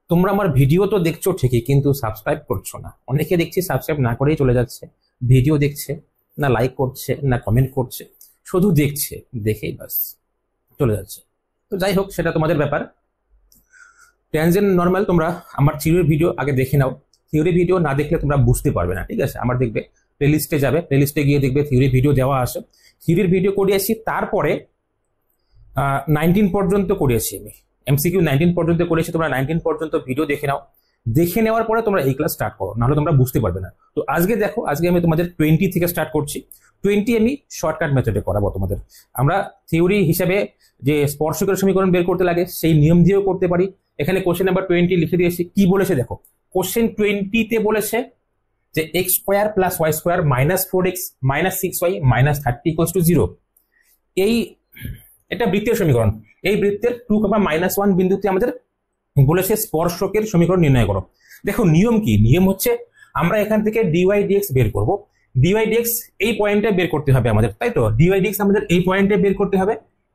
তোমরা আমার ভিডিও তো দেখছো ঠিকই, কিন্তু সাবস্ক্রাইব করছো না। অনেকে দেখছি সাবস্ক্রাইব না করেই চলে যাচ্ছে, ভিডিও দেখছে না, লাইক করছে না, কমেন্ট করছে, শুধু দেখছে, দেখেই বাস চলে যাচ্ছে। তো যাই হোক, সেটা তোমাদের ব্যাপার। ট্যানজেন্ট নর্মাল তোমরা আমার থিওরির ভিডিও আগে দেখে নাও। থিওরি ভিডিও না দেখলে তোমরা বুঝতে পারবে না, ঠিক আছে? আমার দেখবে প্লেলিস্টে যাবে, প্লেলিস্টে গিয়ে দেখবে থিওরি ভিডিও দেওয়া আছে। থিওরির ভিডিও করিয়েছি, তারপরে 19 পর্যন্ত করিয়েছি আমি। এমসিকিউ 19 পর্যন্ত করেছি, তোমরা 19 পর্যন্ত ভিডিও দেখে নাও। দেখে নেওয়ার পরে তোমরা এই ক্লাস স্টার্ট করো, নাহলে তোমরা বুঝতে পারবে না। তো আজকে দেখো, আজকে আমি তোমাদের 20 থেকে স্টার্ট করছি। 20 আমি শর্টকাট মেথডে করাবো তোমাদের। আমরা থিওরি হিসাবে যে স্পর্শকের সমীকরণ বের করতে লাগে সেই নিয়ম দিয়েও করতে পারি। এখানে কোশ্চেন নাম্বার 20 লিখে দিয়েছি। কি বলেছে দেখো, কোশ্চেন 20 বলেছে যে x square plus y square minus 4x minus 6y minus 30 = 0। এটা বৃত্তের সমীকরণ। এই বৃত্তের 2, -1 বিন্দুতে আমাদের বলেছে স্পর্শকের সমীকরণ নির্ণয় করো। দেখো নিয়ম কি, নিয়ম হচ্ছে আমরা এখান থেকে ডিওয়াই ডিএক্স বের করব। ডিওয়াই ডিএক্স এই পয়েন্টে বের করতে হবে আমাদের, তাই তো? ডিওয়াই ডিএক্স আমাদের এই পয়েন্টে বের করতে হবে।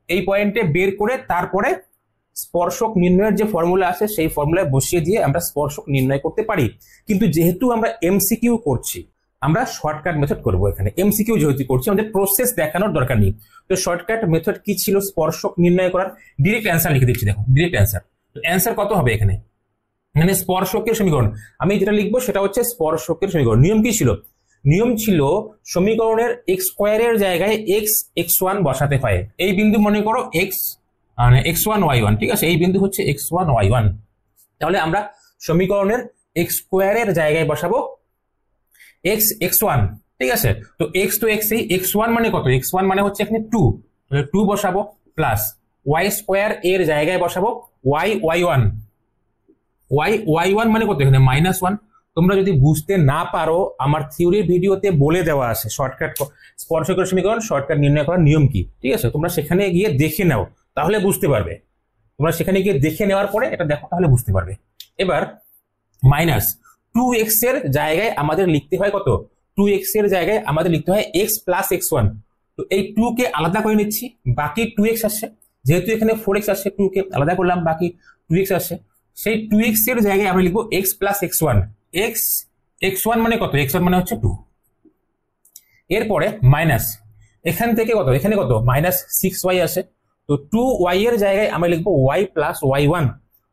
এই পয়েন্টে বের করে তারপরে স্পর্শক নির্ণয়ের যে ফর্মুলা আছে সেই ফর্মুলায় বসিয়ে দিয়ে আমরা স্পর্শক নির্ণয় করতে পারি। কিন্তু যেহেতু আমরা এমসিকিউ করছি, আমরা শর্টকাট মেথড করব। এখানে এমসিকিউ যেহেতু করছি, আমাদের প্রসেস দেখানোর দরকার নেই। তো শর্টকাট মেথড কি ছিল স্পর্শক নির্ণয় করার? ডিরেক্ট অ্যান্সার লিখে দিচ্ছি, দেখো ডিরেক্ট অ্যান্সার। তো অ্যান্সার কত হবে এখানে? মানে স্পর্শকের সমীকরণ আমি যেটা লিখবো সেটা হচ্ছে স্পর্শকের সমীকরণ। নিয়ম কি ছিল? নিয়ম ছিল সমীকরণের এক্স স্কোয়ারের জায়গায় x1 বসাতে হয়। এই বিন্দু মনে করো x1 y1, ঠিক আছে? এই বিন্দু হচ্ছে x1 y1। তাহলে আমরা সমীকরণের এক্স স্কোয়ারের জায়গায় বসাবো x1, ঠিক আছে? তো x তো x, এই x1 মানে কত? x1 মানে হচ্ছে এখানে 2, তাহলে 2 বসাবো প্লাস y স্কোয়ার এর জায়গায় বসাবো y1। y1 মানে কত? এখানে -1। তোমরা যদি বুঝতে না পারো, আমার থিওরির ভিডিওতে বলে দেওয়া আছে শর্টকাট স্পর্শকের সমীকরণ শর্টকাট নির্ণয় করার নিয়ম কি, ঠিক আছে? তোমরা সেখানে গিয়ে দেখে নাও, তাহলে বুঝতে পারবে। তোমরা সেখানে গিয়ে দেখে নেওয়ার পরে এটা দেখো, তাহলে বুঝতে পারবে। এবার -2x এর জায়গায় আমাদের লিখতে হয় কত? 2x এর জায়গায় আমাদের লিখতে হয় x প্লাস x1। তো এই 2 কে আলাদা করে নিচ্ছি, বাকি 2x আসছে। যেহেতু এখানে 4x আসছে, 2 কে আলাদা করলাম, বাকি 2x আসছে। সেই 2x এর জায়গায় আমরা লিখবো x প্লাস x1। x1 মানে কত? x1 মানে হচ্ছে 2। এরপরে মাইনাস, এখান থেকে কত? এখানে কত? -6y আসে। তো 2y এর জায়গায় আমরা লিখবো y প্লাস y1।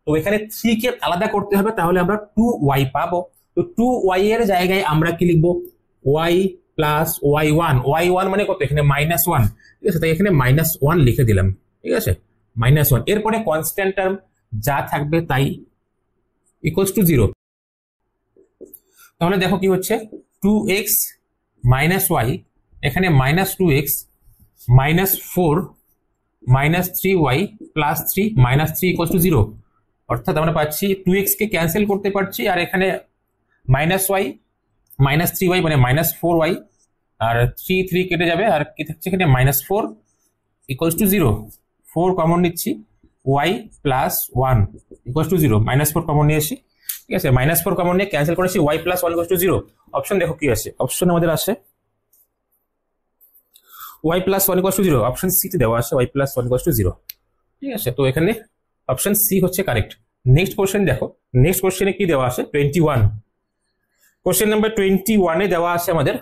তো এখানে 3 কে আলাদা করতে হবে, তাহলে আমরা 2y পাবো। তো 2y এর জায়গায় আমরা কি লিখবো? y plus y1। y1 মানে কত? এখানে -1, ঠিক আছে? তাই এখানে -1 লিখে দিলাম, ঠিক আছে? -1। এরপরে কনস্ট্যান্ট টার্ম যা থাকবে তাই = 0। তাহলে দেখো কি হচ্ছে, 2x - y, এখানে -2x -4 -3y + 3 -3 = 0। অর্থাৎ আমরা পাচ্ছি 2x কে ক্যান্সেল করতে পারছি, আর এখানে -y -3y মানে -4y, আর 3 কেটে যাবে, আর কি থাকছে এখানে? -4 = 0। 4 কমন নিচ্ছি, y প্লাস 1 = 0। -4 কমন নিয়ে আসি, ঠিক আছে? -4 কমন নিয়ে ক্যান্সেল করেছি, y প্লাস 1 = 0। অপশন দেখো কি আছে, অপশন আমাদের আছে y প্লাস 1 = 0। অপশন সি তে দেওয়া আছে y প্লাস 1 = 0, ঠিক আছে? তো এখানে অপশন সি হচ্ছে কারেক্ট। নেক্সট কোশ্চেন দেখো, নেক্সট কোশ্চেনে কি দেওয়া আছে? 21। কোশ্চেন নাম্বার 21 এ দেওয়া আছে আমাদের,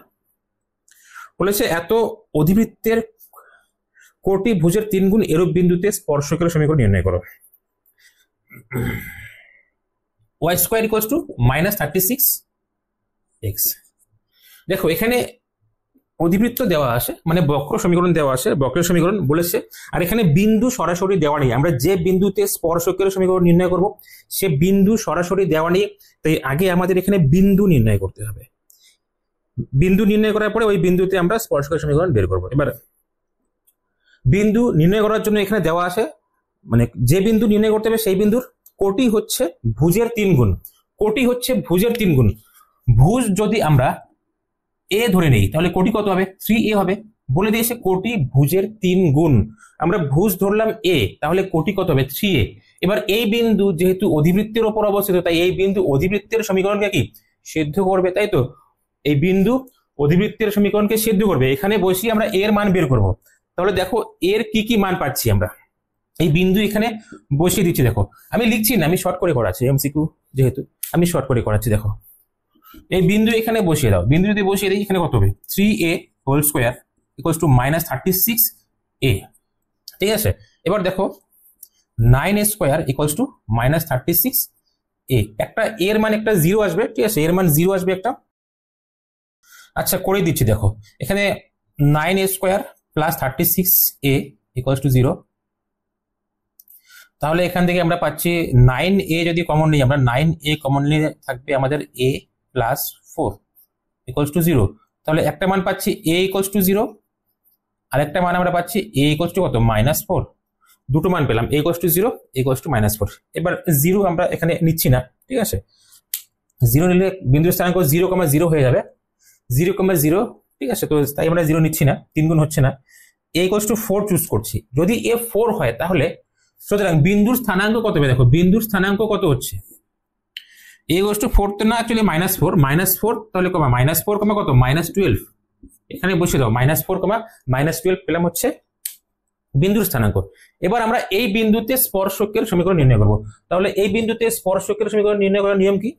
বলেছে এত অধিবৃত্তের কোটি ভুজের 3 গুণ এরূপ বিন্দুতে স্পর্শকের সমীকরণ নির্ণয় করো। y square = -36x। দেখো এখানে অধিবৃত্ত দেওয়া আছে, মানে বক্র সমীকরণ দেওয়া আছে, বক্রের সমীকরণ বলেছে। আর এখানে বিন্দু সরাসরি দেওয়া নেই। আমরা যে বিন্দুতে স্পর্শকের সমীকরণ নির্ণয় করব সে বিন্দু সরাসরি দেওয়া নেই, তাই আগে আমাদের এখানে বিন্দু নির্ণয় করতে হবে। বিন্দু নির্ণয় করার পরে ওই বিন্দুতে আমরা স্পর্শকের সমীকরণ বের করব। এবার বিন্দু নির্ণয় করার জন্য এখানে দেওয়া আছে, মানে যে বিন্দু নির্ণয় করতে হবে সেই বিন্দুর কোটি হচ্ছে ভুজের 3 গুণ। কোটি হচ্ছে ভুজের 3 গুণ। ভুজ যদি আমরা এ ধরে নেই, তাহলে কোটি কত হবে? 3a হবে। বলে দিয়েছে কোটি ভুজের 3 গুণ। আমরা ভুজ ধরলাম a, তাহলে কোটি কত হবে? 3a। এবার এই বিন্দু যেহেতু অধিবৃত্তের উপর অবস্থিত, তাই এই বিন্দু অধিবৃত্তের সমীকরণকে কি সিদ্ধ করবে, তাই তো? এই বিন্দু অধিবৃত্তের সমীকরণকে সিদ্ধ করবে। এখানে বসিয়ে আমরা এর মান বের করব। তাহলে দেখো এর কি কি মান পাচ্ছি আমরা। এই বিন্দু এখানে বসিয়ে দিচ্ছি। দেখো আমি লিখছি না, আমি শর্ট করে করাচ্ছি, এমসিকিউ যেহেতু আমি শর্ট করে করাচ্ছি। দেখো এই বিন্দু এখানে বসিয়ে দাও, বিন্দু যদি বসিয়ে দিই এখানে কত হবে 3a whole square equals to -36a। ঠিক আছে, এবার দেখো 9a square equals to -36a। একটা এর মান একটা জিরো আসবে, ঠিক আছে, এর মান জিরো আসবে একটা। আচ্ছা করে দিচ্ছি, দেখো এখানে 9a square plus 36a equals to 0। তাহলে এখান থেকে আমরা পাচ্ছি 9a যদি কমন নিই আমরা, 9a কমন নিয়ে থাকবে আমাদের a প্লাস 4 ইকুয়ালস টু 0। তাহলে একটা মান পাচ্ছি a ইকুয়ালস টু 0, আর একটা মান আমরা পাচ্ছি a ইকুয়ালস টু কত -4। দুটো মান পেলাম, a equals to 0, a equals to -4। এবার 0 আমরা এখানে নিচ্ছি না, ঠিক আছে, 0 নিলে বিন্দুর স্থানাঙ্ক 0,0 হয়ে যাবে, 0,0। ঠিক আছে, তো তাই আমরা 0 নিচ্ছি না, 3 গুণ হচ্ছে না। a ইকুয়ালস টু 4 চুজ করছি। যদি a 4 হয় তাহলে সুতরাং বিন্দুর স্থানাঙ্ক কত হবে, দেখো বিন্দুর স্থানাঙ্ক কত হচ্ছে, a ইকুয়ালস টু 4 তো না, অ্যাকচুয়ালি -4, তাহলে কমা -4 কমা কত -12, এখানে বসে দাও -4 কমা -12 পেলাম হচ্ছে বিন্দুর স্থানাঙ্ক। এবার আমরা এই বিন্দুতে স্পর্শকের সমীকরণ নির্ণয় করব। তাহলে এই বিন্দুতে স্পর্শকের সমীকরণ নির্ণয় করার নিয়ম কি,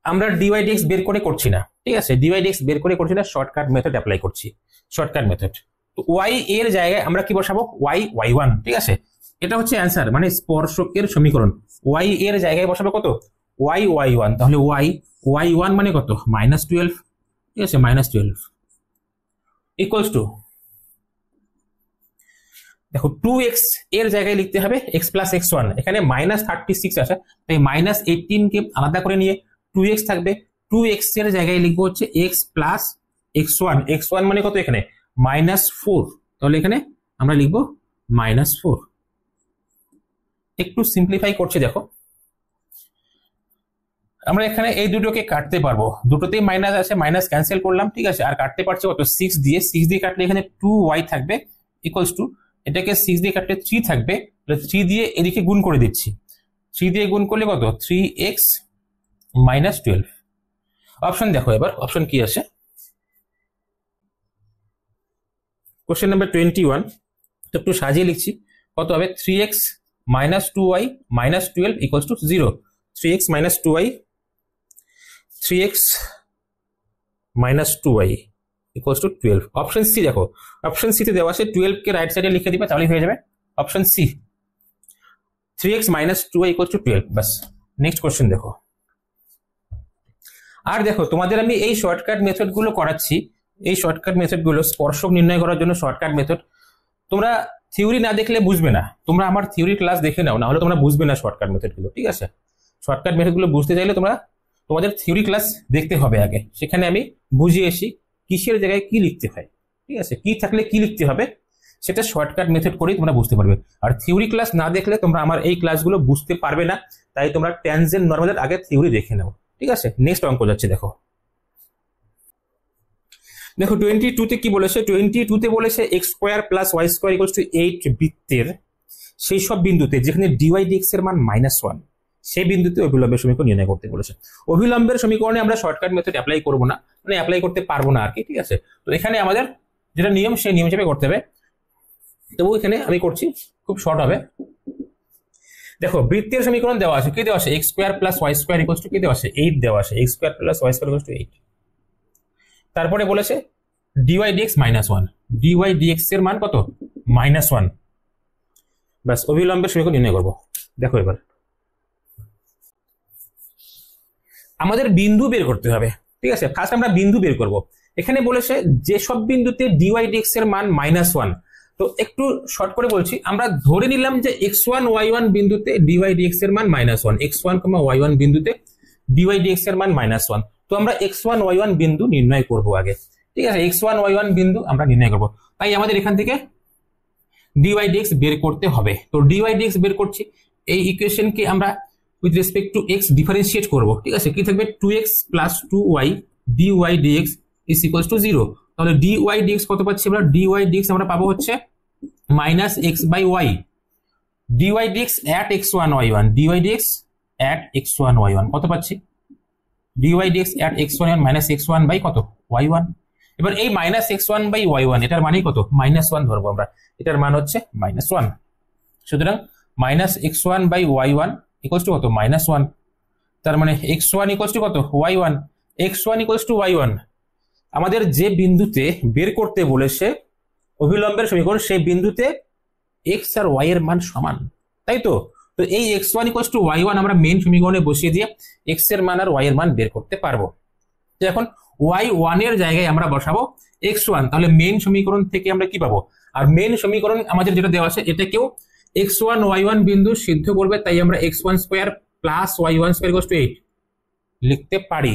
আমরা dydx বের করে করছি না, ঠিক আছে, dydx বের করে করছি না, শর্টকাট মেথড অ্যাপ্লাই করছি, শর্টকাট মেথড। তো y এর জায়গায় আমরা কি বসাবো, y1, ঠিক আছে, এটা হচ্ছে অ্যান্সার, মানে স্পর্শকের সমীকরণ। y এর জায়গায় বসাবো কত, y1। তাহলে y1 মানে কত -12, ঠিক আছে, -12 ইকুয়ালস টু, দেখো 2x এর জায়গায় লিখতে হবে x প্লাস x1, এখানে -36 আছে, তাই -18 কে আলাদা করে নিয়ে 2x থাকবে, 2x এর জায়গায় লিখবো হচ্ছে x প্লাস x1 মানে কত এখানে -4, তাহলে এখানে আমরা লিখবো -4। একটু সিম্পলিফাই করছি, দেখো আমরা এখানে এই দুটোকে কাটতে পারবো, দুটোতেই মাইনাস আছে, মাইনাস ক্যান্সেল করলাম, ঠিক আছে, আর কাটতে পারছি কত 6 দিয়ে কাটলে এখানে 2y থাকবে ইকুয়ালস টু, এটাকে 6 দিয়ে কাটলে 3 থাকবে, 3 দিয়ে এদিকে গুণ করে দিচ্ছি, 3 দিয়ে গুণ করলে কত 3x -12। অপশন দেখো, এবার অপশন কি আছে, কোশ্চেন নাম্বার 21, তো একটু সাজিয়ে লিখছি, কত হবে 3x -2y -12 equals to 0, 3x -2y 3x -2y equals to 12। Option C দেখো, অপশন সি তে দেওয়া আছে 12 কে রাইট সাইডে লিখে দিবে, তাহলেই হয়ে যাবে option C, 3x -2y equals to 12। বাস, নেক্সট কোশ্চেন দেখো। আর দেখো তোমাদের আমি এই শর্টকাট মেথড গুলো করাচ্ছি, এই শর্টকাট মেথড গুলো স্পর্শক নির্ণয় করার জন্য শর্টকাট মেথড, তোমরা থিওরি না দেখলে বুঝবে না, তোমরা আমার থিওরি ক্লাস দেখে নাও, না হলে তোমরা বুঝবে না শর্টকাট মেথড গুলো, ঠিক আছে। শর্টকাট মেথড গুলো বুঝতে চাইলে তোমরা তোমাদের থিওরি ক্লাস দেখতে হবে আগে, সেখানে আমি বুঝিয়েছি কিসের জায়গায় কি লিখতে হয়, ঠিক আছে, কি থাকলে কি লিখতে হবে সেটা শর্টকাট মেথড করেই তোমরা বুঝতে পারবে। আর থিওরি ক্লাস না দেখলে তোমরা আমার এই ক্লাসগুলো বুঝতে পারবে না, তাই তোমরা ট্যানজেন্ট নরমালের আগে থিওরি দেখে নাও, ঠিক আছে। নেক্সট অঙ্ক যাচ্ছে, দেখো 22 তে কি বলেছে, 22 তে বলেছে x square plus y square equals to 8 বৃত্তের সেই সব বিন্দুতে যেখানে dy dx এর মান -1, সেই বিন্দুতে অভিলম্বের সমীকরণ নির্ণয় করতে বলেছে। অভিলম্বের সমীকরণে আমরা শর্টকাট মেথড অ্যাপ্লাই করব না, মানে অ্যাপ্লাই করতে পারবো না আর কি, ঠিক আছে। তো এখানে আমাদের যেটা নিয়ম সেই নিয়ম হিসেবে করতে হবে, তবু এখানে আমি করছি, খুব শর্ট হবে। দেখো বৃত্তের সমীকরণ দেওয়া আছে, কি দেওয়া আছে, x square plus y square equals to কি দেওয়া আছে 8 দেওয়া আছে, x square plus y square equals to 8। তারপরে বলেছে dy dx -1, dy dx এর মান কত -1। বাস, অভিলম্বের সমীকরণ নির্ণয় করব। দেখো এবার আমাদের বিন্দু বের করতে হবে, ঠিক আছে। ফার্স্ট আমরা বিন্দু বের করব। এখানে বলেছে যে সব বিন্দুতে dy dx এর মান -1, তো একটু শর্ট করে বলছি, আমরা ধরে নিলাম যে x1 y1 বিন্দুতে dy dx এর মান -1, x1 y1 বিন্দুতে dy dx এর মান -1। তো আমরা x1 y1 বিন্দু নির্ণয় করব আগে, ঠিক আছে, x1 y1 বিন্দু আমরা নির্ণয় করব। তাই আমাদের এখান থেকে dy dx বের করতে হবে। তো dy dx বের করছি, এই ইকুয়েশনকে আমরা with respect to x differentiate করব, ঠিক আছে। কি থাকবে 2x plus 2y dy dx is equals to 0। তাহলে dy dx কত পাচ্ছি আমরা, dy dx আমরা পাবো হচ্ছে -x/y, dy dx at x1 y1, dy dx at x1 y1 কত পাচ্ছি, dy dx at x1 y1 -x1 by কত y1। এবার এই মাইনাস x1/y1 এটার মানে কত, -1 ধরবো আমরা, এটার মান হচ্ছে -1। সুতরাং -x1/y1 ইকুয়ালস টু কত, -1। তার মানে x1 ইকুয়ালস টু কত, y1। x1 equals to y1, আমাদের যে বিন্দুতে বের করতে বলেছে অভিলম্বের সমীকরণ, সেই বিন্দুতে x আর y এর মান সমান, তাই তো। তো এই x1 ইকুয়ালস টু y1 আমরা মেইন সমীকরণে বসিয়ে দিয়ে x এর মান আর y এর মান বের করতে পারবো। তো এখন y1 এর জায়গায় আমরা বসাবো x1, তাহলে মেইন সমীকরণ থেকে আমরা কি পাবো, আর মেইন সমীকরণ আমাদের যেটা দেওয়া আছে এটাকেও x1 y1 বিন্দু সিদ্ধ করবে, তাই আমরা x1 square plus y1 square equals to 8 লিখতে পারি।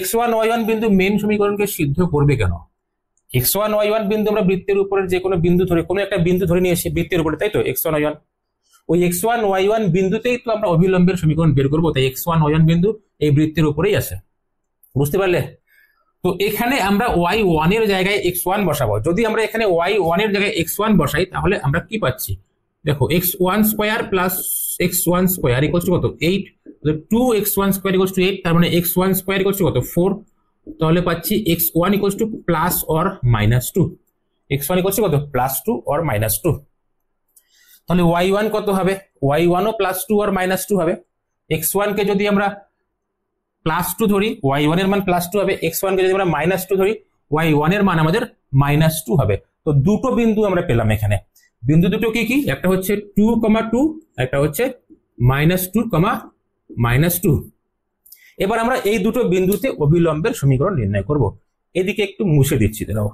x1 y1 বিন্দু মেইন সমীকরণকে সিদ্ধ করবে কেন, x1 y1 বিন্দু আমরা বৃত্তের উপরের যে কোনো বিন্দু ধরে, কোনো একটা বিন্দু ধরে নিয়ে এসে বৃত্তের উপরে, তাই তো, x1 y1, ওই x1 y1 বিন্দুতেই তো আমরা অভিলম্বের সমীকরণ বের করবো, তাই x1 y1 বিন্দু এই বৃত্তের উপরেই আছে, বুঝতে পারলে। তো এখানে আমরা y1 এর জায়গায় x1 বসাবো। যদি আমরা এখানে y1 এর জায়গায় x1 বসাই তাহলে আমরা কি পাচ্ছি, দেখো x1 square plus x1 square equals to কত, 8। 2x1 স্কয়ার ইকুয়ালস টু 8, তার মানে x1 স্কয়ার ইকুয়ালস টু কত, 4। তাহলে পাচ্ছি x1 equals to plus or -2, x1 equals to কত, +2 অর -2। তাহলে y1 কত হবে, y1 ও +2 অর -2 হবে। x1 কে যদি আমরা +2 ধরি, y1 এর মান +2 হবে, x1 কে যদি আমরা -2 ধরি, y1 এর মান আমাদের -2 হবে। তো দুটো বিন্দু আমরা পেলাম এখানে। বিন্দু দুটো কি কি, একটা হচ্ছে 2,2, একটা হচ্ছে -2,-2। এবার আমরা এই দুটো বিন্দুতে অভিলম্বের সমীকরণ নির্ণয় করব। এদিকে একটু মুছে দিচ্ছি, দাঁড়াও।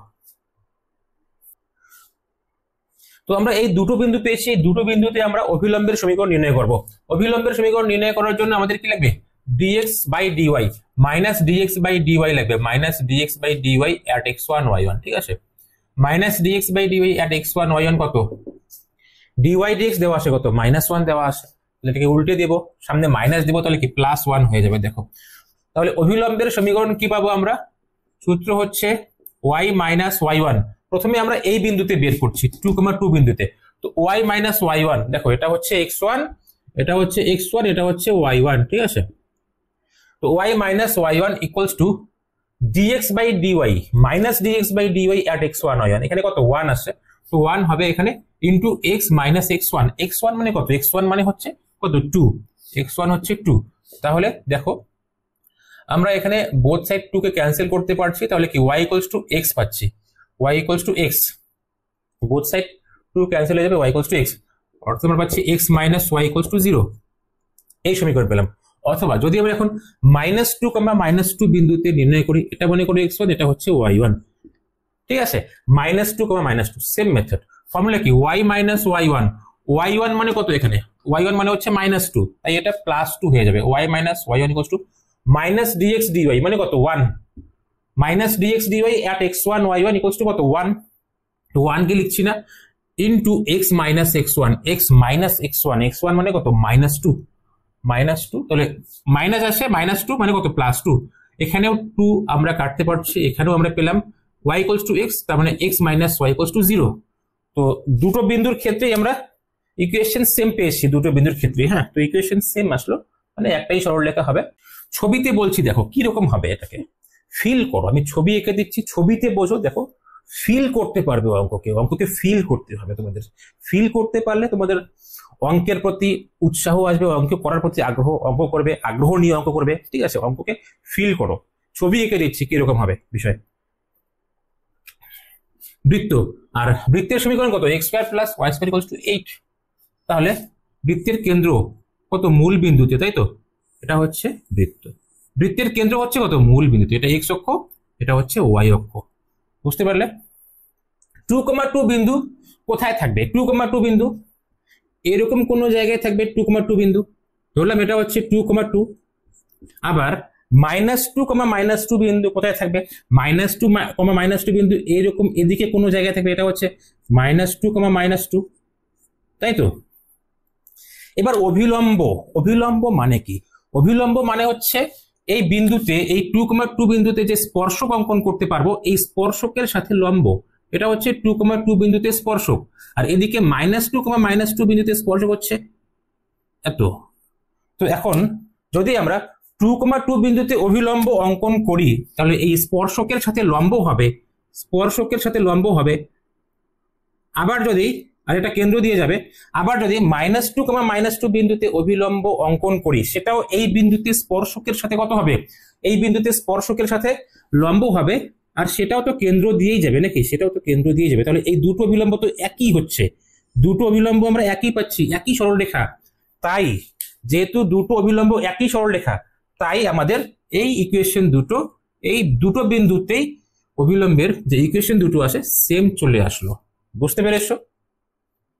তো আমরা এই দুটো বিন্দু পেয়েছি, এই দুটো বিন্দুতে আমরা অভিলম্বের সমীকরণ নির্ণয় করব। অভিলম্বের সমীকরণ নির্ণয় করার জন্য আমাদের কি লাগবে, dx/dy, -dx/dy লাগবে, -dx/dy at x1 y1, ঠিক আছে। -dx/dy at x1 y1 কত, dy dx দেওয়া আছে কত, -1 দেওয়া আছে, এটাকে উল্টে দেব, সামনে মাইনাস দেব, তাহলে কি +1 হয়ে যাবে। দেখো তাহলে অভিলম্বের সমীকরণ কি পাবো আমরা, সূত্র হচ্ছে y - y1। প্রথমে আমরা এই বিন্দুতে বের করছি 2,2 বিন্দুতে, তো y - y1, দেখো এটা হচ্ছে x1, এটা হচ্ছে x1, এটা হচ্ছে y1, ঠিক আছে। তো y - y1 equals to dx/dy, -dx/dy at x1 y1, এখানে কত 1 আসছে, তো 1 হবে এখানে ইনটু x - x1। x1 মানে কত, x1 মানে হচ্ছে কত, 2, x1 হচ্ছে 2। তাহলে দেখো আমরা এখানে বোথ সাইড 2 কে ক্যান্সেল করতে পারছি, তাহলে কি y ইকুয়ালস টু x পাচ্ছি, y equals to x, both side 2 cancel হয়ে যাবে, y ইকুয়ালস টু x, অর্থাৎ আমরা পাচ্ছি x - y ইকুয়ালস টু 0। এই সমীকরণ পেলাম। অথবা যদি আমরা এখন -2, বিন্দুতে নির্ণয় করি, এটা মনে করি x1, এটা হচ্ছে y1, ঠিক আছে। -2, সেম মেথড। ফর্মুলা কি, y - y1, y1 মানে কত, এখানে y1 মানে হচ্ছে -2, তাই এটা +2 হয়ে যাবে, y - y1 equals to -dx/dy মানে কত, 1, -dx/dy at x1 y1 equals to কত, 1। তো 1 কে লিখছি না, into x - x1, x - x1, x1 মানে কত, -2, তাহলে মাইনাস আসে, -2 মানে কত, +2। এখানেও 2 আমরা কাটতে পারছি, এখানেও আমরা পেলাম y ইকুয়ালস টু x, তার মানে x - y ইকুয়ালস টু 0। তো দুটো বিন্দুর ক্ষেত্রেই আমরা ইকুয়েশন সেম পেয়েছি, দুটো বিন্দুর ক্ষেত্রে, হ্যাঁ। তো ইকুয়েশন সেম আসলো, মানে একটাই সরলরেখা হবে। ছবিতে বলছি, দেখো কি রকম হবে, এটাকে ফিল করো, আমি ছবি এঁকে দিচ্ছি, ছবিতে বোঝো, দেখো ফিল করতে পারবে অঙ্ককে ফিল করতে হবে তোমাদের। ফিল করতে পারলে তোমাদের অঙ্কের প্রতি উৎসাহ আসবে, অঙ্ক করার প্রতি আগ্রহ, অঙ্ক করবে, আগ্রহ নিয়ে অঙ্ক করবে, ঠিক আছে। অঙ্ককে ফিল করো, ছবি এঁকে দিচ্ছি কিরকম হবে বিষয়। বৃত্ত, আর বৃত্তের সমীকরণ কত, x² + y² ইকুয়ালস টু 8। তাহলে বৃত্তের কেন্দ্র কত, মূল বিন্দুতে, তাই তো, এটা হচ্ছে বৃত্ত। বৃত্তের কেন্দ্র হচ্ছে কত, মূল বিন্দুতে, এটা x অক্ষ, এটা হচ্ছে y অক্ষ, বুঝতে পারলে। 2,2 বিন্দু কোথায় থাকবে, 2,2 বিন্দু এরকম কোন জায়গায় থাকবে, 2,2 বিন্দু ধরলাম, এটা হচ্ছে 2,2। আবার -2, বিন্দু কোথায় থাকবে, -2, বিন্দু এরকম এদিকে কোনো জায়গায় থাকবে, এটা হচ্ছে -2, তাই তো। এবার অভিলম্ব মানে কি, অভিলম্ব মানে হচ্ছে এই বিন্দুতে, এই 2,2 বিন্দুতে যে স্পর্শক অঙ্কন করতে পারবো, এই স্পর্শকের সাথে লম্ব, এটা হচ্ছে 2,2 বিন্দুতে স্পর্শক, আর এদিকে -2, বিন্দুতে স্পর্শক হচ্ছে এত। তো এখন যদি আমরা 2,2 বিন্দুতে অভিলম্ব অঙ্কন করি, তাহলে এই স্পর্শকের সাথে লম্ব হবে স্পর্শকের সাথে লম্ব হবে, আবার যদি আর এটা কেন্দ্র দিয়ে যাবে, আবার যদি -2, বিন্দুতে অভিলম্ব অঙ্কন করি, সেটাও এই বিন্দুতে স্পর্শকের সাথে কত হবে, এই বিন্দুতে স্পর্শকের সাথে লম্ব হবে, আর সেটাও তো কেন্দ্র দিয়েই যাবে নাকি, সেটাও তো কেন্দ্র দিয়ে যাবে। তাহলে এই দুটো অভিলম্ব তো একই হচ্ছে, দুটো অভিলম্ব আমরা একই পাচ্ছি, একই সরলরেখা। তাই যেহেতু দুটো অভিলম্ব একই সরলরেখা, তাই আমাদের এই ইকুয়েশন দুটো, এই দুটো বিন্দুতেই অভিলম্বের যে ইকুয়েশন দুটো আসে সেম চলে আসলো। বুঝতে পেরেছো?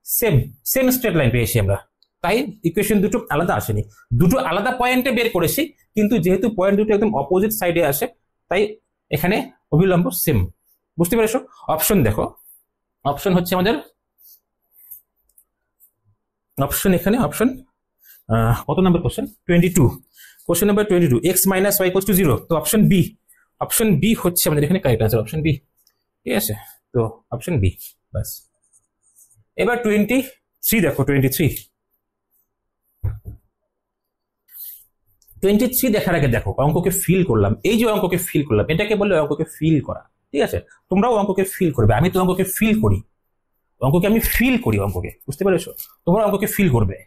সেম সেম স্ট্রেট লাইন পেয়েছি আমরা, তাই ইকুয়েশন দুটো আলাদা আসেনি, দুটো আলাদা পয়েন্টে বের করেছি, কিন্তু যেহেতু পয়েন্ট দুটো একদম অপোজিট সাইডে আসে, তাই এখানে অভিলম্ব সেম। বুঝতে পেরেছো? অপশন দেখো, অপশন হচ্ছে আমাদের অপশন, এখানে অপশন কত number question, 22, question number 22, x - y = 0। তো অপশন বি, অপশন বি হচ্ছে আমাদের এখানে কারেক্ট আনসার, অপশন বি। ঠিক আছে, তো অপশন বি বাস। এবার 23 দেখো, 23 দেখার আগে দেখো অঙ্ককে ফিল করলাম, এই যে অঙ্ককে ফিল করলাম এটাকে বলে অঙ্ককে ফিল করা। ঠিক আছে, তোমরাও অঙ্ককে ফিল করবে, আমি তো অঙ্ককে ফিল করি, অঙ্ককে আমি ফিল করি অঙ্ককে, বুঝতে পেরেছো? তোমরা অঙ্ককে ফিল করবে।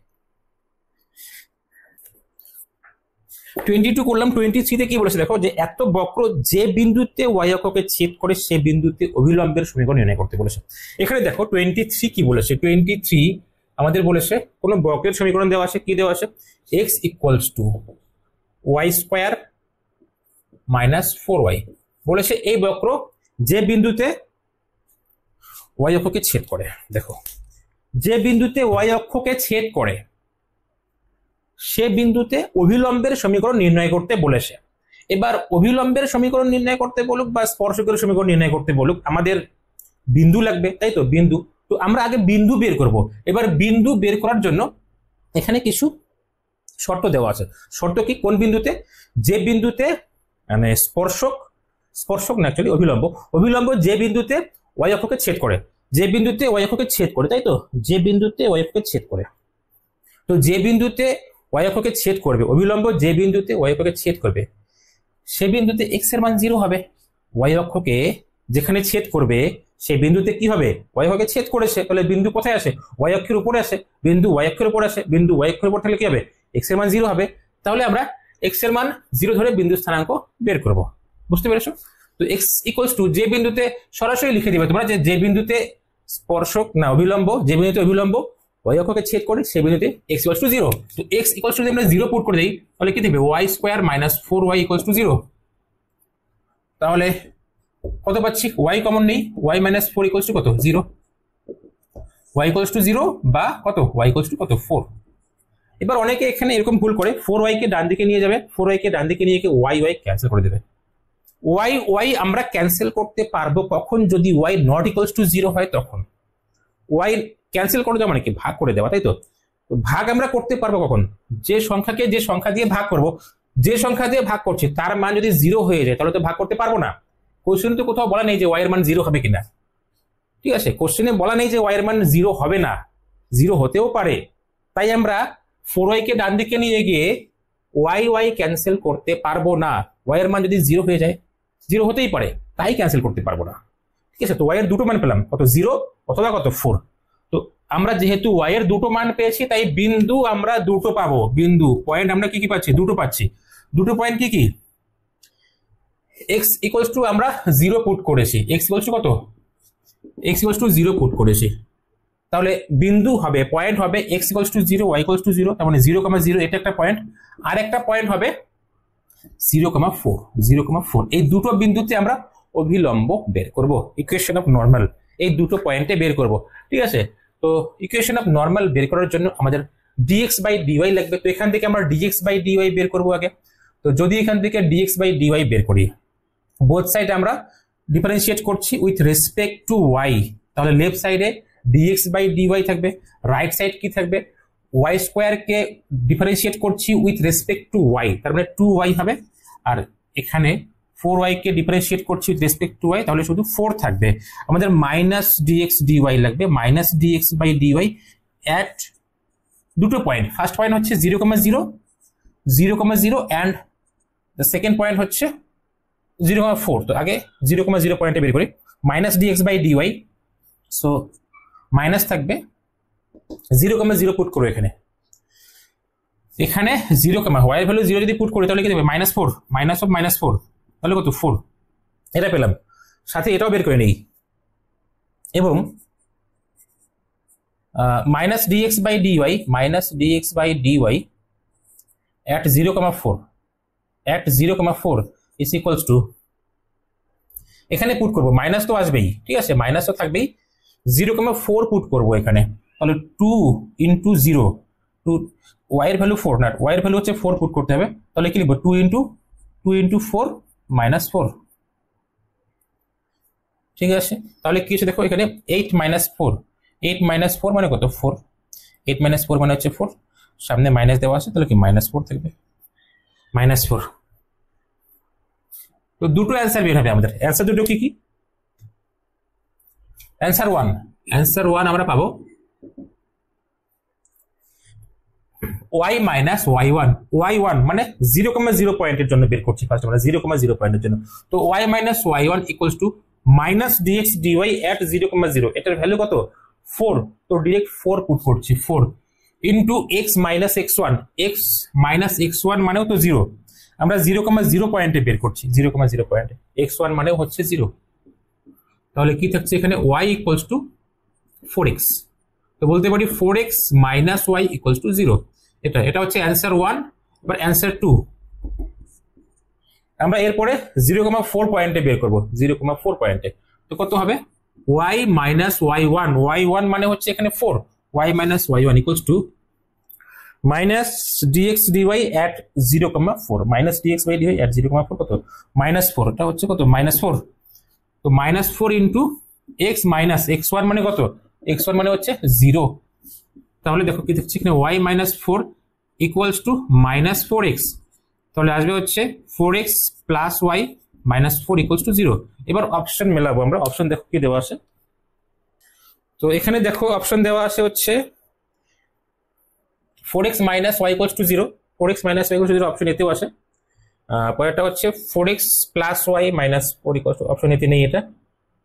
22 করলাম, 23 তে কি বলেছে দেখো, যে এত বক্র যে বিন্দুতে y অক্ষকে ছেদ করে সে বিন্দুতে অভিলম্বের সমীকরণ নির্ণয় করতে বলেছে। এখানে দেখো 23 কি বলেছে, 23 আমাদের বলেছে কোন বক্রের সমীকরণ দেওয়া আছে, কি দেওয়া আছে, x = y² - 4y বলেছে। এই বক্র যে বিন্দুতে y অক্ষকে ছেদ করে, দেখো যে বিন্দুতে y অক্ষকে ছেদ করে সে বিন্দুতে অভিলম্বের সমীকরণ নির্ণয় করতে বলেছে। এবার অভিলম্বের সমীকরণ নির্ণয় করতে বলুক বা স্পর্শকের সমীকরণ নির্ণয় করতে বলুক, আমাদের বিন্দু লাগবে, তাই তো, বিন্দু। তো আমরা আগে বিন্দু বের করব। এবার বিন্দু বের করার জন্য এখানে কিছু শর্ত দেওয়া আছে। শর্ত কি, কোন বিন্দুতে, যে বিন্দুতে মানে স্পর্শক না অ্যাকচুয়ালি অভিলম্ব যে বিন্দুতে y অক্ষকে ছেদ করে, যে বিন্দুতে y অক্ষকে ছেদ করে, তাই তো, যে বিন্দুতে y অক্ষকে ছেদ করে। তো যে বিন্দুতে y অক্ষকে ছেদ করবে, অভিলম্ব যে বিন্দুতে y অক্ষকে ছেদ করবে, সে বিন্দুতে x এর মান 0 হবে। y অক্ষকে যেখানে ছেদ করবে সেই বিন্দুতে কি হবে, y অক্ষকে ছেদ করেছে, তাহলে বিন্দু কোথায় আসে, y অক্ষের উপরে আসে, বিন্দু y অক্ষের উপরে আসে, বিন্দু y অক্ষের উপর থাকলে কি হবে, x এর মান 0 হবে। তাহলে আমরা x এর মান 0 ধরে বিন্দু স্থানাঙ্ক বের করব। বুঝতে পেরেছো? তো x = যে বিন্দুতে, সরাসরি লিখে দিবে তোমরা, যে বিন্দুতে স্পর্শক না অভিলম্ব, যে বিন্দুতে অভিলম্ব y অক্ষকে ছেদ করে সেই বিন্দুতে x = 0। তো x = যদি আমরা 0 পুট করে দেই তাহলে কি দেবে, y² - 4y = 0। তাহলে কত পাচ্ছি, y কমন নেই, y - 4 = কত, 0, y = 0 বা কত, y = কত, 4। এবার অনেকে এখানে এরকম ভুল করে, 4y কে ডান দিকে নিয়ে যাবে, 4y কে ডান দিকে নিয়ে গিয়ে y ক্যান্সেল করে দেবে। y আমরা ক্যান্সেল করতে পারবো কখন, যদি y ≠ 0 হয়, তখন। y ক্যান্সেল করে দেওয়া মানে কি, ভাগ করে দেওয়া, তাই তো। ভাগ আমরা করতে পারবো কখন, যে সংখ্যাকে যে সংখ্যা দিয়ে ভাগ করব, যে সংখ্যা দিয়ে ভাগ করছি তার মান যদি 0 হয়ে যায় তাহলে তো ভাগ করতে পারবো না। কোশ্চেন তো কোথাও বলা নেই যে y এর মান 0 হবে কিনা, ঠিক আছে, কোশ্চেনে বলা নেই যে y এর মান 0 হবে না, 0 হতেও পারে। তাই আমরা 4y কে ডান দিকে নিয়ে গিয়ে y ক্যান্সেল করতে পারবো না। y এর মান যদি 0 হয়ে যায়, 0 হতেই পারে, তাই ক্যান্সেল করতে পারবো না। ঠিক আছে, তো y এর দুটো মান পেলাম, কত, 0 অথবা কত, 4। তো আমরা যেহেতু y এর দুটো মান পেয়েছি, তাই বিন্দু আমরা দুটো পাবো, বিন্দু পয়েন্ট আমরা কি কি পাচ্ছি, দুটো পাচ্ছি। দুটো পয়েন্ট কি কি, x = আমরা 0 পুট করেছি, x = কত, x = 0 পুট করেছি। তাহলে বিন্দু হবে, পয়েন্ট হবে x = 0, y = 0, তার মানে 0,0 এটা একটা পয়েন্ট। আর একটা পয়েন্ট হবে 0,4। এই দুটো বিন্দুতে আমরা অভিলম্ব বের করব, ইকুয়েশন অফ নরমাল এই দুটো পয়েন্টে বের করব। ঠিক আছে, তো ইকুয়েশন অফ নরমাল বের করার জন্য আমাদের dx/dy লাগবে। তো এখান থেকে আমরা dx/dy বের করব আগে। তো যদি এখান থেকে dx/dy বের করি, বোথ সাইড আমরা ডিফারেন্সিয়েট করছি উইথ রেসপেক্ট টু y, তাহলে লেফট সাইডে dx/dy থাকবে, রাইট সাইড কি থাকবে, y² কে ডিফারেন্সিয়েট করছি উইথ রেসপেক্ট টু y, তার মানে 2y হবে। আর এখানে 4y কে ডিফারেন্সিয়েট করছি উইথ রেসপেক্ট টু y, তাহলে শুধু 4 থাকবে। আমাদের -dx/dy লাগবে, -dx/dy এট দুটো পয়েন্ট। ফার্স্ট পয়েন্ট হচ্ছে 0,0 অ্যান্ড দ্য সেকেন্ড পয়েন্ট হচ্ছে 0,4। তো আগে 0,0 পয়েন্টে বের করি। Minus dx by dy, so minus থাকবে 0,0 পুট করো এখানে, এখানে 0, ওয়াই এর ভ্যালু 0 যদি পুট করি তাহলে কি দেবে -4, মাইনাস অফ -4, তাহলে কত 4, এটা পেলাম। সাথে এটাও বের করে নেই, এবং minus dx by dy, minus dx by dy at 0,4 is equals to, এখানে পুট করবো, মাইনাস তো আসবেই, ঠিক আছে, মাইনাস তো থাকবেই, 0,4 পুট করবো এখানে, তাহলে 2 into 0, 2, y এর ভ্যালু 4 না, y এর ভ্যালু হচ্ছে 4 পুট করতে হবে, তাহলে কি লিখবো 2 into 4 -4, ঠিক আছে। তাহলে কি হচ্ছে দেখো এখানে 8 - 4 মানে কত 4, 8 - 4 মানে হচ্ছে 4, সামনে মাইনাস দেওয়া আছে, তাহলে কি -4 থাকবে, -4। তো দুটো অ্যান্সার বের হবে আমাদের, অ্যান্সার দুটো কি কি, অ্যান্সার 1 আমরা পাবো y minus y1 মানে 0,0 পয়েন্টের জন্য বের করছি ফার্স্ট আমরা, 0,0 পয়েন্টের জন্য। তো y minus y1 equals to minus dx dy at 0,0, এটার ভ্যালু কত 4, তো ডিরেক্ট 4 পুট করছি, 4 into x minus x1, x minus x1 মানেও তো 0, আমরা 0,0 পয়েন্টে বের করছি, 0,0 পয়েন্টে, x1 মানেও হচ্ছে 0, তাহলে কি থাকছে এখানে y equals to 4x, তো বলতে পারি 4x minus y equals to 0, এটা হচ্ছে অ্যান্সার 1। এবার অ্যান্সার 2 আমরা এরপরে 0,4 পয়েন্টে বের করব, 0,4 পয়েন্টে, তো কত হবে y minus y1 মানে হচ্ছে এখানে 4, y minus y1 equals to minus dx dy at 0,4, minus dx by dy at 0,4 কত -4, এটা হচ্ছে কত -4, তো -4 into x minus x1 মানে কত, x1 মানে হচ্ছে 0, তাহলে দেখো কি দেখছি এখানে y minus 4 equals to -4x, তাহলে আসবে হচ্ছে 4x plus y minus 4 equals to 0। এবার অপশন মেলাবো আমরা, অপশন দেখো কি দেওয়া আছে, তো এখানে দেখো অপশন দেওয়া আছে হচ্ছে 4x minus y equals to 0, 4x minus y equals to 0 option এতেও আসে, পরেরটা হচ্ছে 4x plus y minus 4 equals to, option এতে নেই এটা,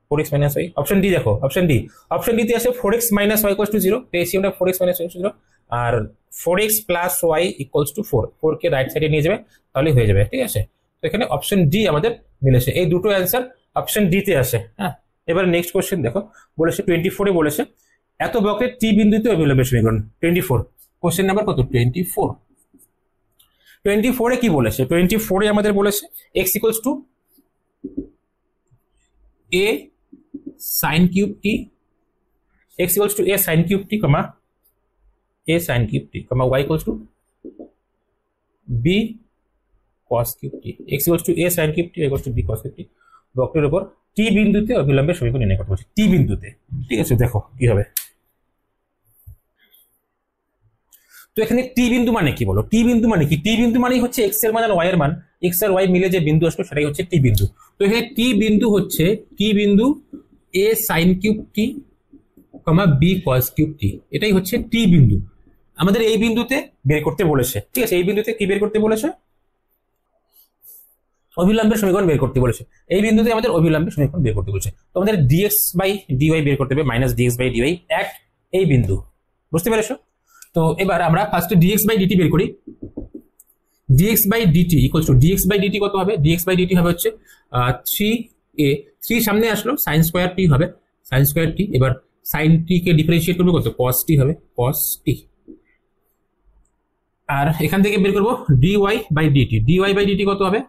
4x minus y, option D দেখো, অপশন ডি তে আসে 4x minus y equals to 0, পেয়েছি আমরা 4x minus y equals to 0, আর 4x plus y equals to 4 কে রাইট সাইডে নিয়ে যাবে, তাহলে হয়ে যাবে, ঠিক আছে। তো এখানে অপশন ডি আমাদের মিলেছে, এই দুটো অ্যান্সার অপশন ডি তে আসে। হ্যাঁ, এবার নেক্সট কোশ্চেন দেখো, বলেছে 24 এ বলেছে এত বক্রের টি বিন্দুতে অভিলম্বের সমীকরণ, 24 কোশ্চেন নাম্বার কত 24 এ কি বলেছে, 24 এ আমাদের বলেছে x equals to a sin cube t, x equals to a sin cube t, a sin cube t, y equals to b cos cube t, x equals to a sin cube t, y equals to b cos cube t, বক্রের উপর টি বিন্দুতে অভিলম্বের সমীকরণ নির্ণয় করতে বলছে, টি বিন্দুতে, ঠিক আছে। দেখো কি হবে, তো এখানে টি বিন্দু মানে কি বলো, টি বিন্দু মানে কি, টি বিন্দু মানে হচ্ছে x এর মান আর y এর মান, x আর y মিলে যে বিন্দু আসবে সেটাই হচ্ছে টি বিন্দু। তো এখানে টি বিন্দু হচ্ছে টি বিন্দু a sin cube t, b cos cube t, এটাই হচ্ছে টি বিন্দু, আমাদের এই বিন্দুতে বের করতে বলেছে, ঠিক আছে। এই বিন্দুতে কি বের করতে বলেছে, অভিলম্বের সমীকরণ বের করতে বলেছে, এই বিন্দুতে আমাদের অভিলম্বের সমীকরণ বের করতে বলেছে, তো আমাদের dx বাই dy বের করতে হবে, মাইনাস dx বাই dy এট এই বিন্দু, বুঝতে পেরেছো। তো এবার আমরা ফার্স্ট dx বাই dt বের করি, dx by dt equals to dx by dt কত হবে, dx বাই dt হবে হচ্ছে 3a, 3 সামনে আসলো sin স্কয়ার t হবে, sin স্কয়ার t, এবার sin t কে ডিফারেন্সিয়েট করব কত cos t হবে, cos t, আর এখান থেকে বের করব dy বাই dt কত হবে,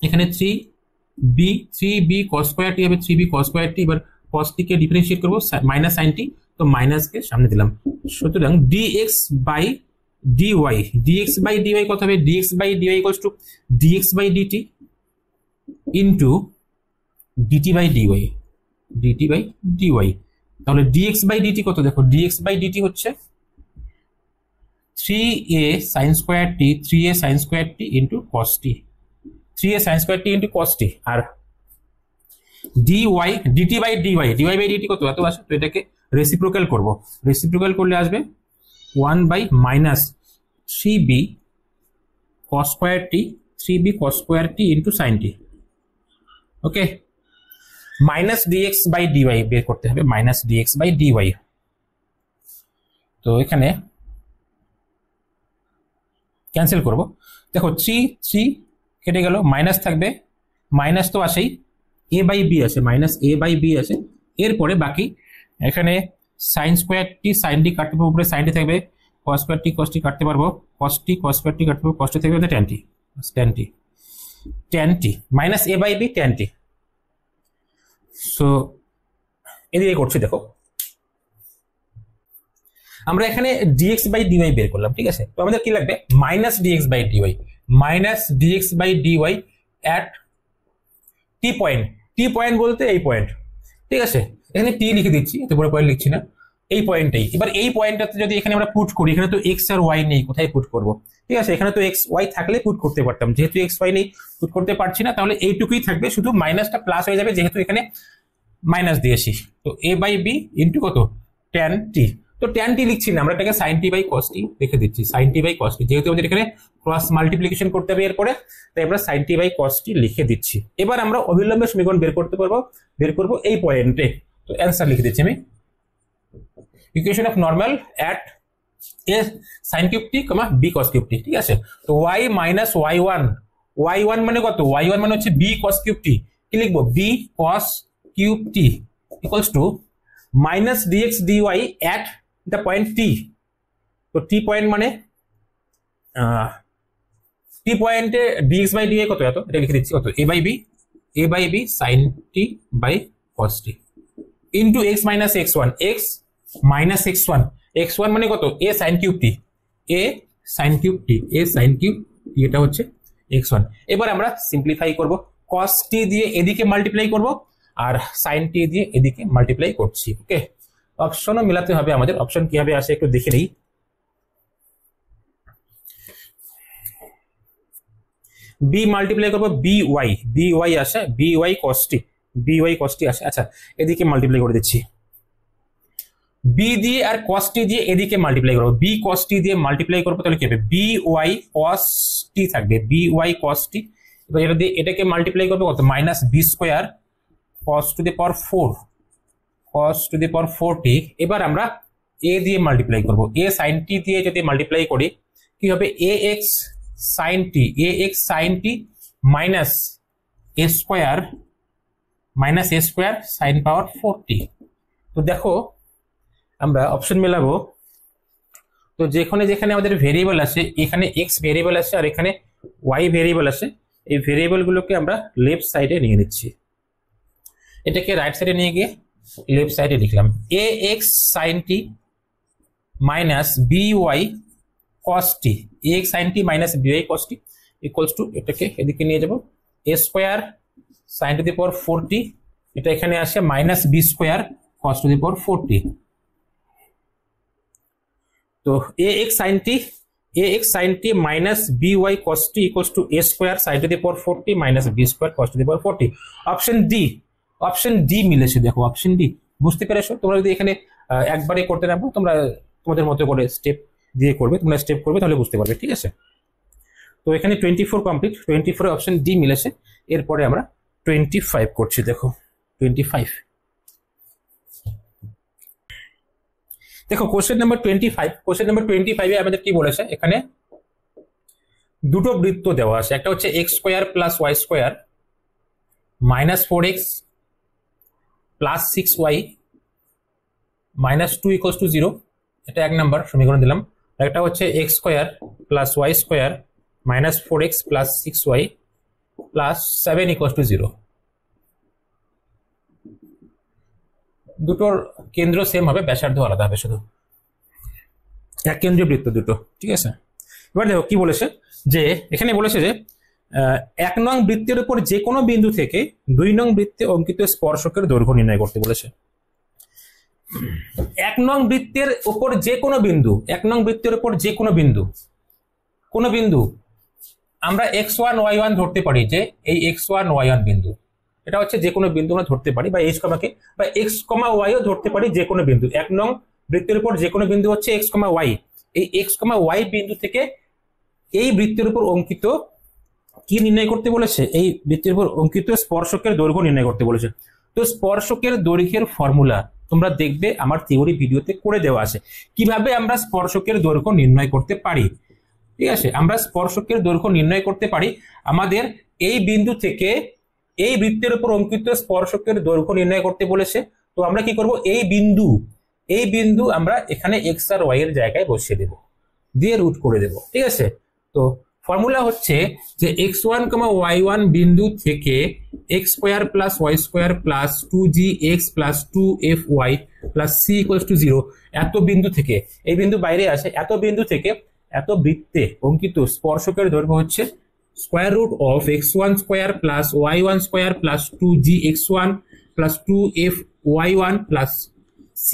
এখানে 3b cos স্কয়ার t হবে, 3b cos স্কয়ার t, এবার cos t কে ডিফারেন্সিয়েট করব মাইনাস sin t, তো মাইনাস কে সামনে দিলাম, সুতরাং dx বাই dy কত হবে, dx by dy equals to dx by dt into dt by dy, তাহলে dx বাই dt কত, দেখো dx বাই dt হচ্ছে 3a sin square t, 3a sin square t into cos t, 3a sin square t into cos t, আর dt by dt কত এত আসে, তো এটাকে রেসিপ্রোকাল করব, রেসিপ্রোকাল করলে আসবে 1 by minus 3b cos square t, 3b cos square t into sin t, okay. Minus dx by dy বের করতে হবে, মাইনাস ডিএক্স বাই ডিওয়াই। তো এখানে ক্যান্সেল করব, দেখো 3 কেটে গেল, মাইনাস থাকবে, মাইনাস তো আসেই, এ বাই বি আছে, মাইনাস এ বাই বি আছে। এরপরে বাকি এখানে সাইন স্কোয়ার টি সাইন টি কাটতে পারবো, উপরে সাইন টি থাকবে, কস স্কোয়ার টি কস টি কাটতে পারবো, কস টি কস স্কোয়ার টি কাটতে পারবো, কস টি থাকবে tan t, tan t, tan t minus a by b tan t. So এদিকে করছি, দেখো আমরা এখানে ডিএক্স বাই ডিওয়াই বের করলাম, ঠিক আছে। তো আমাদের কি লাগবে, minus dx by dy, minus dx by dy at t point, t point বলতে এই পয়েন্ট, ঠিক আছে। এখানে টি লিখে দিচ্ছি, এত বড় পয়েন্ট লিখছি না, এই পয়েন্টটাই। এবার এই পয়েন্টটাতে যদি এখানে আমরা পুট করি, এখানে তো এক্স আর ওয়াই নেই, কোথায় পুট করব, ঠিক আছে। এখানে তো এক্স ওয়াই থাকলে পুট করতে পারতাম, যেহেতু এক্স ওয়াই নেই পুট করতে পারছি না, তাহলে এইটুকুই থাকবে, শুধু মাইনাসটা প্লাস হয়ে যাবে যেহেতু এখানে মাইনাস দিয়েছি। তো এ বাই বি ইন্টু কত, ট্যান টি। তো ট্যান টি লিখছি না, আমরা এটাকে সাইন টি বাই কস টি লিখে দিচ্ছি, সাইন টি বাই কস টি, যেহেতু আমাদের এখানে ক্রস মাল্টিপ্লিকেশন করতে হবে এরপরে, তাই আমরা সাইন টি বাই কস টি লিখে দিচ্ছি। এবার আমরা অবিলম্বে সমীকরণ বের করবো এই পয়েন্টে। তো অ্যান্সার লিখে দিচ্ছি আমি, equation of normal at a sine cube t comma b cos cube t, ঠিক আছে। তো ওয়াই মাইনাস ওয়াই ওয়ান মানে কত, ওয়াই ওয়ান মানে হচ্ছে বি কস কিউব টি, কি লিখবো, b cos cube t equals to minus dx dy at the point t. তো টি পয়েন্ট মানে টি পয়েন্টে ডিএক্স বাই ডিওয়াই কত, এত এটা লিখে দিচ্ছি, কত a by b sine t by cos t into x minus x one, x minus x one মানে কত, a sine cube t, a sine cube t, a sine cube t, এটা হচ্ছে এক্স ওয়ান। এবার আমরা simplify করব, কস টি দিয়ে এদিকে multiply করব আর সাইন টি দিয়ে এদিকে মাল্টিপ্লাই করছি, ওকে। অপশনও মিলাতে হবে আমাদের, অপশন কিভাবে আসে একটু দেখে নেই। বি মাল্টিপ্লাই করবো বি ওয়াই আসে, বি ওয়াই কস টি আসে, আচ্ছা এদিকে মাল্টিপ্লাই করে দিচ্ছি, বি দিয়ে আর কস টি দিয়ে এদিকে মাল্টিপ্লাই করবো, বি কস টি দিয়ে মাল্টিপ্লাই করবো, তাহলে কি হবে, বি ওয়াই কস টি থাকবে, বি ওয়াই কস টি। এবার এটা দিয়ে এটাকে মাল্টিপ্লাই করবো কত, minus b square cos to the power 4 t. এবার আমরা এ দিয়ে মাল্টিপ্লাই করবো, এ সাইন টি দিয়ে যদি মাল্টিপ্লাই করি কি হবে, এ এক্স সাইন টি মাইনাস এ স্কোয়ার সাইন পাওয়ার 4 টি। তো দেখো আমরা অপশন মেলাবো, তো যেখানে যেখানে আমাদের ভেরিয়েবল আছে, এখানে এক্স ভেরিয়েবল আছে আর এখানে ওয়াই ভেরিয়েবল আছে, এই ভেরিয়েবল গুলোকে আমরা লেফট সাইডে নিয়ে নিচ্ছি, এটাকে রাইট সাইডে নিয়ে গিয়ে লেফট সাইডে লিখলাম, a x sine t minus b y cos t, a x sine t minus b y cos t equals to, এটাকে এদিকে নিয়ে যাব, a square sine to the power 4 t, এটা এখানে আসে minus b square cos to the power 4 t. তো a x sine t minus b y cos t equals to a square sine to the power 4 t minus b square cos to the power 4 T. Option D মিলেছে, দেখো option D, বুঝতে পেরেছো। তোমরা যদি এখানে একবারে করতে না পারো, তোমরা তোমাদের মতো করে স্টেপ দিয়ে করবে, তোমরা স্টেপ করবে তাহলে বুঝতে পারবে, ঠিক আছে। তো এখানে 24 কমপ্লিট, 24 অপশন ডি মিলেছে। এরপরে আমরা 25 করছি, দেখো 25, দেখো কোশ্চেন নাম্বার 25 এ আমাদের কি বলেছে, এখানে দুটো বৃত্ত দেওয়া আছে, একটা হচ্ছে x square plus y square minus 4x plus 6y minus 2 equals to 0, এটা এক নাম্বার সমীকরণ দিলাম। একটা হচ্ছে x square plus y square minus 4x plus 6y plus 7 equals to 0। দুটোর কেন্দ্র সেম হবে, ব্যাসার্ধ আলাদা হবে, শুধু এক কেন্দ্রীয় বৃত্ত দুটো, ঠিক আছে। এবার দেখো কি বলেছে, যে এখানে বলেছে যে 1 নং বৃত্তের উপর যে কোনো বিন্দু থেকে 2 নং বৃত্তে অঙ্কিত স্পর্শকের দৈর্ঘ্য নির্ণয় করতে বলেছে। 1 নং বৃত্তের উপর যে কোনো বিন্দু, 1 নং বৃত্তের উপর যে কোনো বিন্দু আমরা x1 y1 ধরতে পারি, যে এই x1 y1 বিন্দু, এটা হচ্ছে যে কোনো বিন্দু আমরা ধরতে পারি, বা h কমাকে বা x, y ও ধরতে পারি, যে কোনো বিন্দু। 1 নং বৃত্তের উপর যে কোনো বিন্দু হচ্ছে x, y, এই x, y বিন্দু থেকে এই বৃত্তের উপর অঙ্কিত কি নির্ণয় করতে বলেছে, এই বৃত্তের উপর অঙ্কিত স্পর্শকের দৈর্ঘ্য নির্ণয় করতে বলেছে। তো তো স্পর্শকের দৈর্ঘ্যের ফর্মুলা তোমরা দেখবে আমার থিওরি ভিডিওতে করে দেওয়া আছে, কিভাবে আমরা স্পর্শকের দৈর্ঘ্য নির্ণয় করতে পারি। ঠিক আছে, আমরা স্পর্শকের দৈর্ঘ্য নির্ণয় করতে পারি আমাদের এই বিন্দু থেকে এই বৃত্তের উপর অঙ্কিত স্পর্শকের দৈর্ঘ্য নির্ণয় করতে বলেছে। তো আমরা কি করব, এই বিন্দু আমরা এখানে এক্স আর ওয়াই এর জায়গায় বসিয়ে দেব, দিয়ে রুট করে দেব। ঠিক আছে, তো ফর্মুলা হচ্ছে যে x1, y1 বিন্দু থেকে x square plus y square plus 2gx plus 2fy plus c equals to 0, এত বিন্দু থেকে, এই বিন্দু বাইরে আছে, এত বিন্দু থেকে এত বৃত্তে অঙ্কিত স্পর্শকের দৈর্ঘ্য হচ্ছে square root of x1 square plus y1 square plus 2gx1 plus 2fy1 plus c,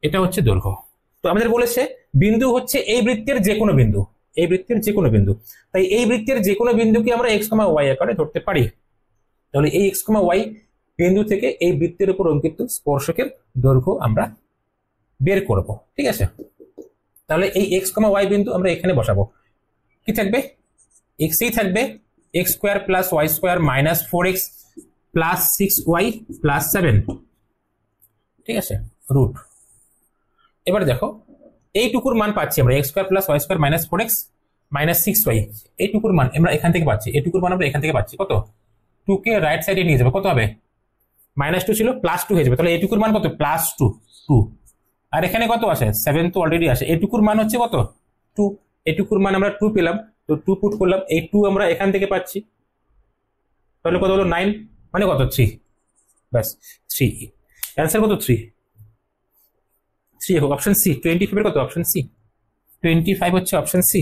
এটা হচ্ছে দৈর্ঘ্য। তো আমাদের বলেছে বিন্দু হচ্ছে এই বৃত্তের যে কোনো বিন্দু, এই বৃত্তের যে কোনো বিন্দু, তাই এই বৃত্তের যে কোনো বিন্দুকে আমরা x, y আকারে ধরতে পারি। তাহলে এই x, y বিন্দু থেকে এই বৃত্তের উপর অঙ্কিত স্পর্শকের দৈর্ঘ্য আমরা বের করব। ঠিক আছে, তাহলে এই x, y বিন্দু আমরা এখানে বসাবো, কি থাকবে, x এই থাকবে, x square plus y square minus 4x plus 6y plus 7। ঠিক আছে, রুট। এবার দেখো এইটুকুর মান পাচ্ছি আমরা, x square plus y square minus 4x minus 6y, এইটুকুর মান আমরা এখান থেকে পাচ্ছি, এইটুকুর মান আমরা এখান থেকে পাচ্ছি কত, 2 কে রাইট সাইডে নিয়ে যাবে, কত হবে, -2 ছিল +2 হয়ে যাবে। তাহলে এইটুকুর মান কত, +2, আর এখানে কত আছে 7 তো অলরেডি আছে, এইটুকুর মান হচ্ছে কত 2, এইটুকুর মান আমরা 2 পেলাম, তো 2 পুট করলাম, এই 2 আমরা এখান থেকে পাচ্ছি, তাহলে কত হলো 9, মানে কত 3, ব্যাস 3, অ্যান্সার কত 3 হোক, অপশন সি 25 এর কত, অপশন সি 25 হচ্ছে অপশন সি।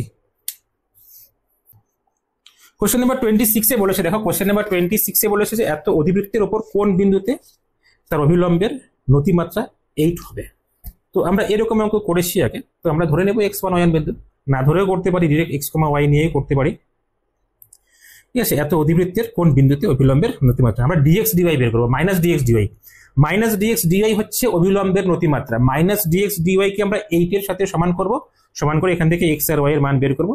কোশ্চেন নাম্বার 26 এ বলেছে, দেখো কোশ্চেন নাম্বার 26 এ বলেছে যে এত অধিবৃত্তের উপর কোন বিন্দুতে তার অভিলম্বের নতিমাত্রা 8 হবে। তো আমরা এরকম অঙ্ক করেছি আগে, তো আমরা ধরে নেব x1 y1 বিন্দু, না ধরেও করতে পারি, ডিরেক্ট x, y নিয়েই করতে পারি। ঠিক আছে, এত অধিবৃত্তের কোন বিন্দুতে অভিলম্বের নতিমাত্রা, আমরা dx dy বের করবো, মাইনাস dx dy হচ্ছে অভিলম্বের নতিমাত্রা, মাইনাস dx dy কে আমরা 8 এর সাথে সমান করব, সমান করে এখান থেকে x আর y এর মান বের করব,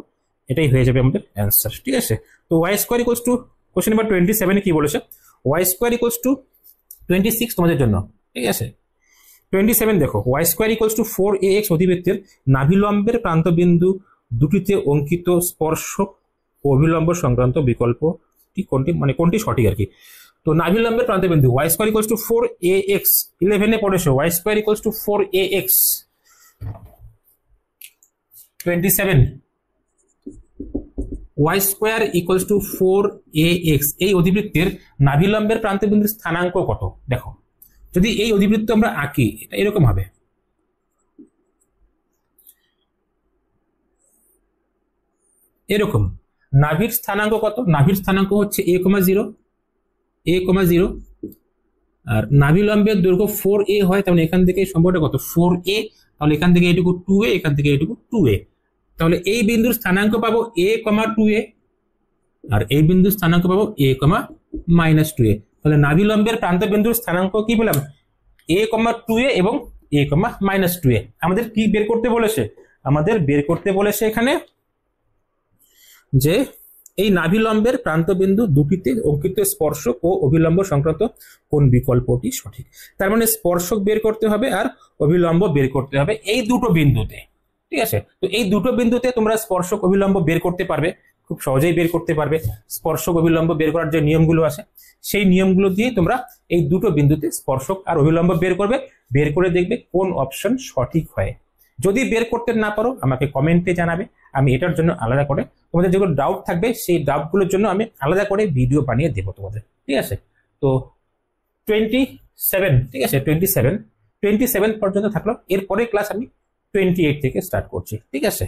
এটাই হয়ে যাবে আমাদের অ্যান্সার। ঠিক আছে, তো y square equals to, question number 27 এ কি বলেছে, y স্কয়ার ইকুয়ালস টু 26 তোমাদের জন্য। ঠিক আছে, 27 দেখো, y square equals to 4ax অধিবৃত্তের নাভিলম্বের প্রান্তবিন্দু দুটিতে অঙ্কিত স্পর্শক ও অভিলম্ব সংক্রান্ত বিকল্পটি কোনটি, মানে কোনটি সঠিক আর কি। তো নাভিলম্বের প্রান্তবিন্দু y square equals to 4ax, 11 এ পড়েছো y square equals to 4ax, 27 y square equals to 4ax, এই অধিবৃত্তের নাভিলম্বের প্রান্তবিন্দুর স্থানাঙ্ক কত। দেখো যদি এই অধিবৃত্ত আমরা আঁকি, এটা এরকম হবে, এরকম, নাভির স্থানাঙ্ক কত, নাভির স্থানাঙ্ক হচ্ছে a,0, আর নাভিলম্বের দৈর্ঘ্য 4a হয়, তাহলে এখান থেকে সম্পর্কটা কত 4a, তাহলে এখান থেকে এইটুকু 2a, এখান থেকে এইটুকু 2a, তাহলে এই বিন্দুর স্থানাঙ্ক পাবো a, 2a, আর এই বিন্দুর স্থানাঙ্ক পাবো a, -2a, তাহলে নাভিলম্বের প্রান্তবিন্দুর স্থানাঙ্ক কি পেলাম, a, 2a এবং a, -2a। আমাদের কি বের করতে বলেছে, আমাদের বের করতে বলেছে এখানে যে এই নাভিলম্বের প্রান্তবিন্দু দুটিতে অঙ্কিত স্পর্শক ও অভিলম্ব সংক্রান্ত কোন বিকল্পটি সঠিক। তার মানে স্পর্শক বের করতে হবে আর অভিলম্ব বের করতে হবে এই দুটো বিন্দুতে। ঠিক আছে, তো এই দুটো বিন্দুতে তোমরা স্পর্শক অভিলম্ব বের করতে পারবে, খুব সহজেই বের করতে পারবে। স্পর্শক অভিলম্ব বের করার যে নিয়মগুলো আছে সেই নিয়মগুলো দিয়ে তোমরা এই দুটো বিন্দুতে স্পর্শক আর অভিলম্ব বের করবে, বের করে দেখবে কোন অপশন সঠিক হয়। যদি বের করতে না পারো আমাকে কমেন্টে জানাবে, আমি এটার জন্য আলাদা করে তোমাদের যেগুলো ডাউট থাকবে সেই ডাউটগুলোর জন্য আমি আলাদা করে ভিডিও বানিয়ে দেবো তোমাদের। ঠিক আছে, তো 27, ঠিক আছে 27 পর্যন্ত থাকলো, এরপরে ক্লাস আমি 28 থেকে স্টার্ট করছি। ঠিক আছে।